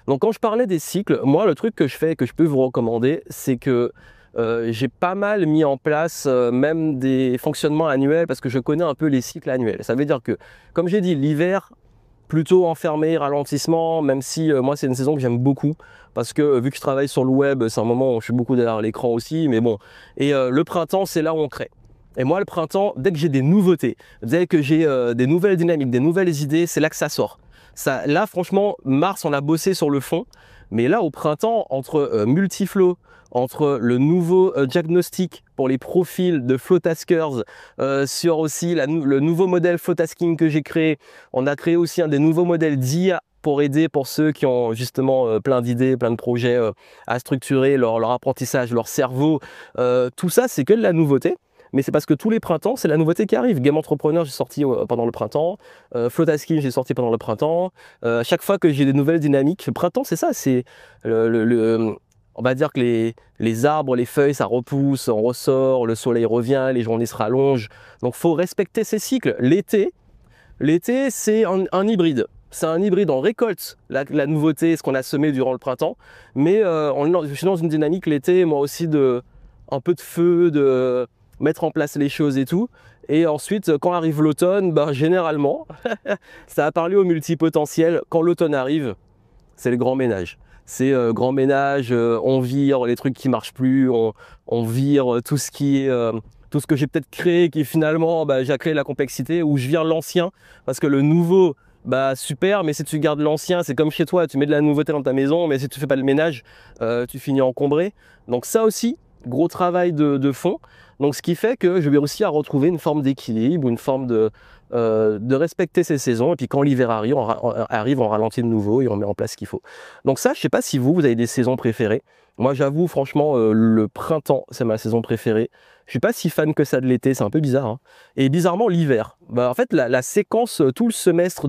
Donc quand je parlais des cycles, moi le truc que je fais et que je peux vous recommander, c'est que j'ai pas mal mis en place même des fonctionnements annuels parce que je connais un peu les cycles annuels. Ça veut dire que, comme j'ai dit, l'hiver, plutôt enfermé, ralentissement, même si moi c'est une saison que j'aime beaucoup parce que vu que je travaille sur le web, c'est un moment où je suis beaucoup derrière l'écran aussi, mais bon. Et le printemps, c'est là où on crée. Et moi, le printemps, dès que j'ai des nouveautés, dès que j'ai des nouvelles dynamiques, des nouvelles idées, c'est là que ça sort. Ça, là, franchement, mars, on a bossé sur le fond. Mais là, au printemps, entre Multiflow, entre le nouveau diagnostic pour les profils de Flowtaskers, sur aussi le nouveau modèle Flowtasking que j'ai créé, on a créé aussi un des nouveaux modèles d'IA pour aider pour ceux qui ont justement plein d'idées, plein de projets à structurer leur apprentissage, leur cerveau. Tout ça, c'est que de la nouveauté. Mais c'est parce que tous les printemps, c'est la nouveauté qui arrive. Game Entrepreneur, j'ai sorti pendant le printemps. Flowtasking, j'ai sorti pendant le printemps. Chaque fois que j'ai des nouvelles dynamiques, le printemps, c'est ça. C'est on va dire que les arbres, les feuilles, ça repousse, on ressort, le soleil revient, les journées se rallongent. Donc, il faut respecter ces cycles. L'été, c'est un hybride. C'est un hybride, on récolte la nouveauté, ce qu'on a semé durant le printemps. Mais je suis dans une dynamique l'été, moi aussi, un peu de feu, de mettre en place les choses et tout. Et ensuite, quand arrive l'automne, ben, généralement, ça a parlé au multipotentiel. Quand l'automne arrive, c'est le grand ménage. C'est grand ménage, on vire les trucs qui marchent plus, on vire tout ce qui est, tout ce que j'ai peut-être créé qui finalement, bah, j'ai créé la complexité, ou je vire l'ancien parce que le nouveau, bah super, mais si tu gardes l'ancien, c'est comme chez toi, tu mets de la nouveauté dans ta maison, mais si tu fais pas le ménage, tu finis encombré. Donc ça aussi, gros travail de fond. Donc ce qui fait que je vais réussir à retrouver une forme d'équilibre, une forme de respecter ces saisons. Et puis quand l'hiver arrive, on ralentit de nouveau et on met en place ce qu'il faut. Donc ça, je sais pas si vous avez des saisons préférées. Moi, j'avoue, franchement, le printemps, c'est ma saison préférée. Je suis pas si fan que ça de l'été, c'est un peu bizarre, hein. Et bizarrement, l'hiver. Bah, en fait, la séquence, tout le semestre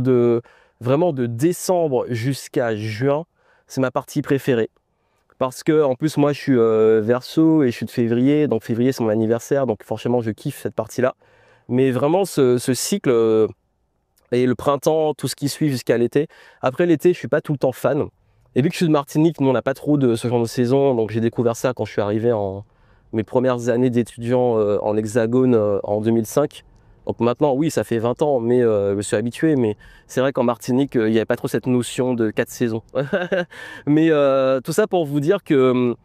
vraiment de décembre jusqu'à juin, c'est ma partie préférée. Parce que en plus moi je suis Verseau et je suis de février, donc février c'est mon anniversaire, donc forcément je kiffe cette partie-là. Mais vraiment ce cycle et le printemps, tout ce qui suit jusqu'à l'été. Après l'été, je suis pas tout le temps fan. Et vu que je suis de Martinique, nous on n'a pas trop de ce genre de saison, donc j'ai découvert ça quand je suis arrivé en mes premières années d'étudiant en Hexagone en 2005. Donc maintenant, oui, ça fait 20 ans, mais je me suis habitué. Mais c'est vrai qu'en Martinique, il n'y avait pas trop cette notion de 4 saisons. Mais tout ça pour vous dire que,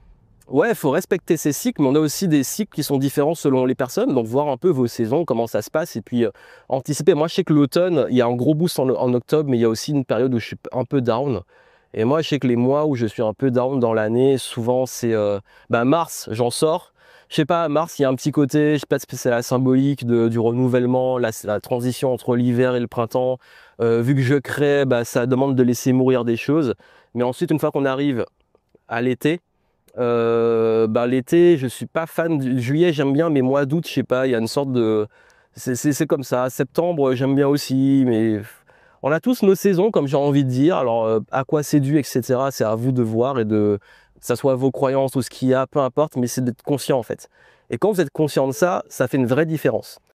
ouais, il faut respecter ces cycles, mais on a aussi des cycles qui sont différents selon les personnes. Donc voir un peu vos saisons, comment ça se passe, et puis anticiper. Moi, je sais que l'automne, il y a un gros boost en octobre, mais il y a aussi une période où je suis un peu down. Et moi, je sais que les mois où je suis un peu down dans l'année, souvent c'est mars, j'en sors. Je sais pas, mars, il y a un petit côté, je sais pas si c'est la symbolique du renouvellement, la transition entre l'hiver et le printemps. Vu que je crée, bah, ça demande de laisser mourir des choses. Mais ensuite, une fois qu'on arrive à l'été, bah, l'été, je suis pas fan du juillet, j'aime bien, mais mois d'août, je sais pas, il y a une sorte de... C'est comme ça. Septembre, j'aime bien aussi, mais on a tous nos saisons, comme j'ai envie de dire. Alors, à quoi c'est dû, etc., c'est à vous de voir et que ça soit vos croyances ou ce qu'il y a, peu importe, mais c'est d'être conscient en fait. Et quand vous êtes conscient de ça, ça fait une vraie différence.